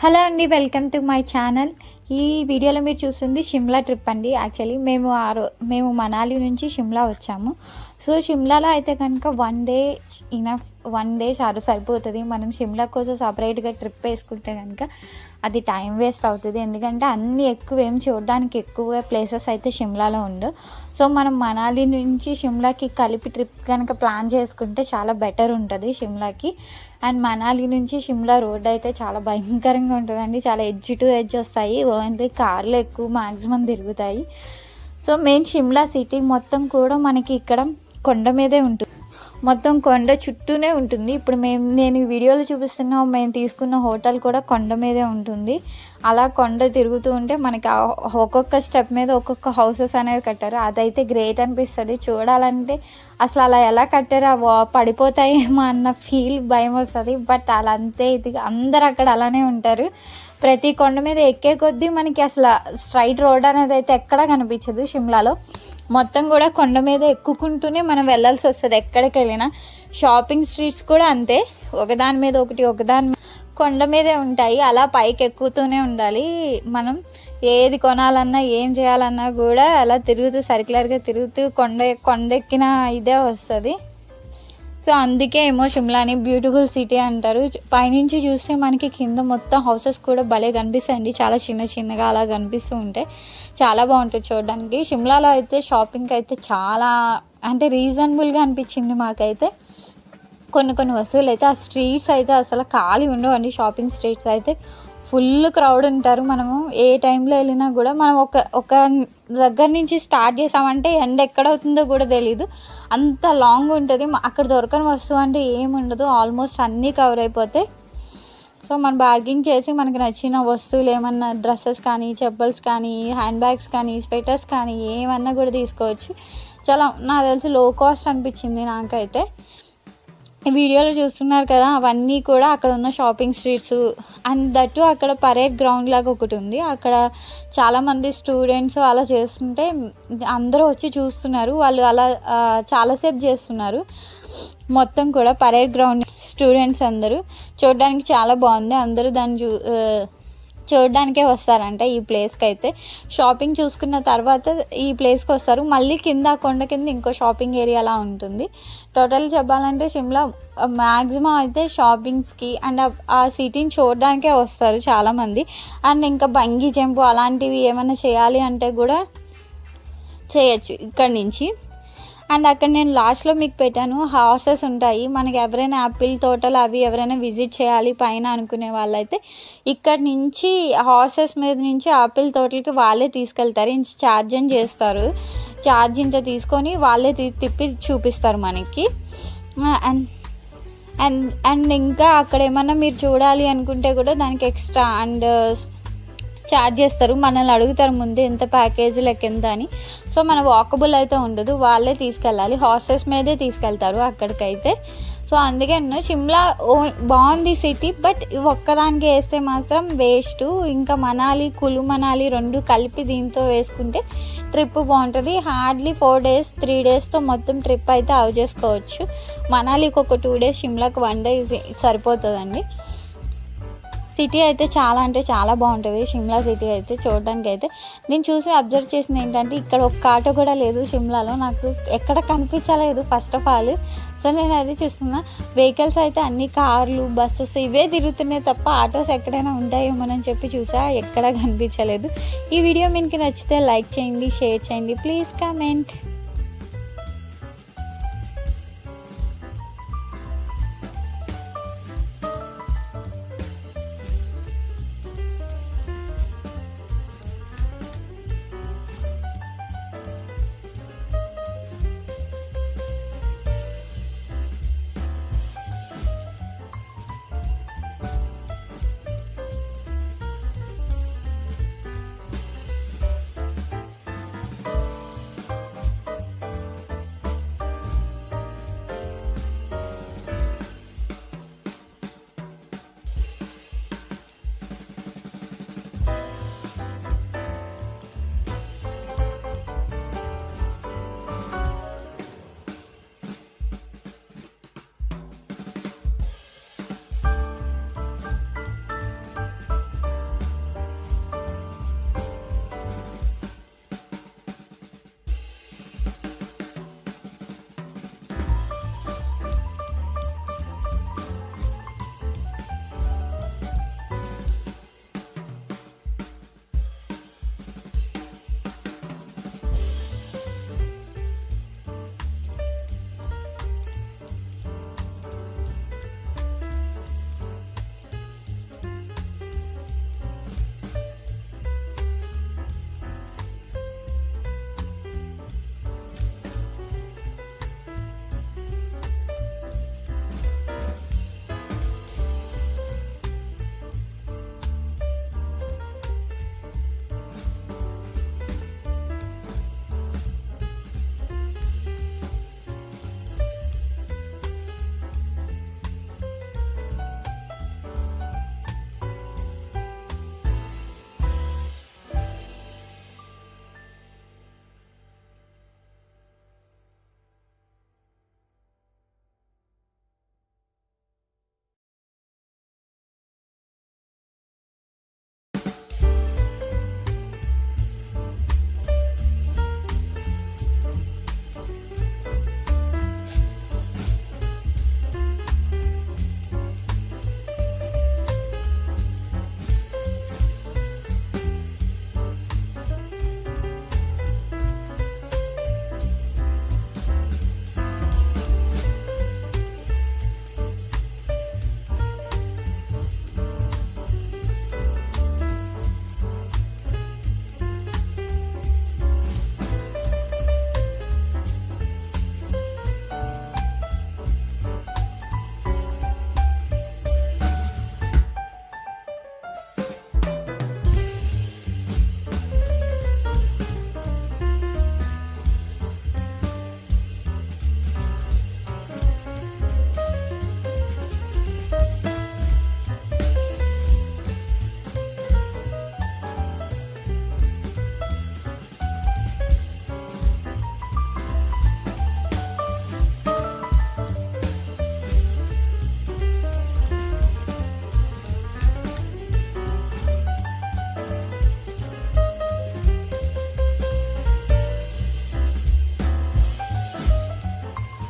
Hello అండి, welcome to my channel. ఈ వీడియోలో మీరు చూస్తుంది షిమ్లా ట్రిప్ అండి. యాక్చువల్లీ మేము మనాలి నుంచి షిమ్లా వచ్చాము. సో షిమ్లాలో అయితే కనుక 1 డే ఇనఫ్, 1 డే సరిపోతుంది. మనం షిమ్లా కోసం సపరేట్గా ట్రిప్ వేసుకుంటే కనుక అది టైం వేస్ట్ అవుతుంది. ఎందుకంటే అన్నీ ఏం చూడడానికి ఎక్కువ ప్లేసెస్ అయితే షిమ్లాలో ఉండవు. సో మనం మనాలి నుంచి షిమ్లాకి కలిపి ట్రిప్ కనుక ప్లాన్ చేసుకుంటే చాలా బెటర్ ఉంటుంది షిమ్లాకి. అండ్ మనాలి నుంచి షిమ్లా రోడ్ అయితే చాలా భయంకరంగా ఉంటుందండి. చాలా ఎడ్జ్ టు ఎడ్జ్ వస్తాయి. ఓన్లీ కార్లు ఎక్కువ మ్యాక్సిమం తిరుగుతాయి. సో మెయిన్ షిమ్లా సిటీ మొత్తం కూడా మనకి ఇక్కడ కొండ మీదే ఉంటుంది. మొత్తం కొండ చుట్టూనే ఉంటుంది. ఇప్పుడు నేను ఈ వీడియోలో చూపిస్తున్న మేము తీసుకున్న హోటల్ కూడా కొండ మీదే ఉంటుంది. అలా కొండ తిరుగుతూ ఉంటే మనకి ఒక్కొక్క స్టెప్ మీద ఒక్కొక్క హౌసెస్ అనేది కట్టారు. అదైతే గ్రేట్ అనిపిస్తుంది చూడాలంటే. అసలు అలా ఎలా కట్టారు, పడిపోతాయేమో అన్న భయం వస్తుంది. బట్ అలా అంతే, ఇది అందరు అక్కడ అలానే ఉంటారు. ప్రతి కొండ మీద ఎక్కే కొద్దీ మనకి అసలు స్ట్రైట్ రోడ్ అనేది అయితే ఎక్కడా కనిపించదు షిమ్లాలో. మొత్తం కూడా కొండ మీద ఎక్కుకుంటూనే మనం వెళ్ళాల్సి వస్తుంది ఎక్కడికి వెళ్ళినా. షాపింగ్ స్ట్రీట్స్ కూడా అంతే, ఒకదాని మీద ఒకటి కొండ మీదే ఉంటాయి. అలా పైకి ఎక్కుతూనే ఉండాలి. మనం ఏది కొనాలన్నా ఏం చేయాలన్నా కూడా అలా తిరుగుతూ సర్క్యులర్గా తిరుగుతూ కొండ ఎక్కిన ఇదే వస్తుంది. సో అందుకే ఏమో షిమ్లాని బ్యూటిఫుల్ సిటీ అంటారు. పైనుంచి చూస్తే మనకి కింద మొత్తం హౌసెస్ కూడా భలే కనిపిస్తాయండి. చాలా చిన్నగా అలా కనిపిస్తూ ఉంటాయి. చాలా బాగుంటుంది చూడడానికి. షిమ్లాలో అయితే షాపింగ్కి అయితే చాలా అంటే రీజనబుల్గా అనిపించింది మాకైతే. కొన్ని వస్తువులు అయితే ఆ స్ట్రీట్స్ అయితే అసలు ఖాళీ ఉండవండి. షాపింగ్ స్ట్రీట్స్ అయితే ఫుల్ క్రౌడ్ ఉంటారు. మనము ఏ టైంలో వెళ్ళినా కూడా మనం ఒక దగ్గర నుంచి స్టార్ట్ చేసామంటే ఎండ్ ఎక్కడవుతుందో కూడా తెలీదు. అంత లాంగ్ ఉంటుంది. అక్కడ దొరకని వస్తువు అంటే ఏముండదు. ఆల్మోస్ట్ అన్నీ కవర్ అయిపోతాయి. సో మనం బార్గింగ్ చేసి మనకి నచ్చిన వస్తువులు ఏమన్నా డ్రెస్సెస్ కానీ, చెప్పల్స్ కానీ, హ్యాండ్ బ్యాగ్స్ కానీ, స్వెటర్స్ కానీ ఏమన్నా కూడా తీసుకోవచ్చు. చాలా నాకు తెలిసి లో కాస్ట్ అనిపించింది నాకైతే. ఈ వీడియోలో చూస్తున్నారు కదా, అవన్నీ కూడా అక్కడ ఉన్న షాపింగ్ స్ట్రీట్స్. అండ్ దట్టు అక్కడ పరేడ్ గ్రౌండ్ లాగా ఒకటి ఉంది. అక్కడ చాలామంది స్టూడెంట్స్ అలా చేస్తుంటే అందరూ వచ్చి చూస్తున్నారు. వాళ్ళు అలా చాలాసేపు చేస్తున్నారు. మొత్తం కూడా పరేడ్ గ్రౌండ్ స్టూడెంట్స్ అందరూ చూడడానికి చాలా బాగుంది. అందరూ దాన్ని చూడడానికే వస్తారంట ఈ ప్లేస్కి అయితే. షాపింగ్ చూసుకున్న తర్వాత ఈ ప్లేస్కి వస్తారు. మళ్ళీ కింద కొండ కింద ఇంకో షాపింగ్ ఏరియా అలా ఉంటుంది. టోటల్ చెప్పాలంటే షిమ్లా మ్యాక్సిమం అయితే షాపింగ్స్కి అండ్ ఆ సిటీని చూడడానికే వస్తారు చాలామంది. అండ్ ఇంకా బంగీ జంపు అలాంటివి ఏమైనా చేయాలి అంటే కూడా చేయొచ్చు ఇక్కడి నుంచి. అండ్ అక్కడ నేను లాస్ట్లో మీకు పెట్టాను, హార్సెస్ ఉంటాయి. మనకి ఎవరైనా యాపిల్ తోటలు అవి ఎవరైనా విజిట్ చేయాలి పైన అనుకునే వాళ్ళైతే ఇక్కడ నుంచి హార్సెస్ మీద నుంచి యాపిల్ తోటలకి వాళ్ళే తీసుకెళ్తారు. ఇంత ఛార్జ్ అని చేస్తారు. ఛార్జ్ ఇంత తీసుకొని వాళ్ళే తిప్పి చూపిస్తారు మనకి. అండ్ ఇంకా అక్కడ ఏమన్నా మీరు చూడాలి అనుకుంటే కూడా దానికి ఎక్స్ట్రా అండ్ ఛార్జ్ చేస్తారు. మనల్ని అడుగుతారు ముందే ఎంత ప్యాకేజీ లెక్క ఎంత అని. సో మన వాకబుల్ అయితే ఉండదు, వాళ్ళే తీసుకెళ్ళాలి. హార్సెస్ మీదే తీసుకెళ్తారు అక్కడికైతే. సో అందుకే షిమ్లా బాగుంది సిటీ. బట్ ఒక్కదానికి వేస్తే మాత్రం వేస్ట్. ఇంకా మనాలి, కులు మనాలి 2 కలిపి దీంతో వేసుకుంటే ట్రిప్ బాగుంటుంది. హార్డ్లీ 4 days 3 daysతో మొత్తం ట్రిప్ అయితే అవ్ చేసుకోవచ్చు. మనాలికి ఒక 2 days, షిమ్లాకి 1 day సరిపోతుందండి. సిటీ అయితే చాలా అంటే చాలా బాగుంటుంది షిమ్లా సిటీ అయితే చూడడానికి అయితే. నేను చూసి అబ్జర్వ్ చేసింది ఏంటంటే ఇక్కడ ఒక్క ఆటో కూడా లేదు షిమ్లాలో. నాకు ఎక్కడ కనిపించలేదు ఫస్ట్ ఆఫ్ ఆల్. సో నేను అది చూస్తున్నా. వెహికల్స్ అయితే అన్ని కార్లు, బస్సెస్ ఇవే తిరుగుతున్నాయి తప్ప ఆటోస్ ఎక్కడైనా ఉంటాయేమోనని చెప్పి చూసా, ఎక్కడా కనిపించలేదు. ఈ వీడియో మీకు నచ్చితే లైక్ చేయండి, షేర్ చేయండి, ప్లీజ్ కామెంట్.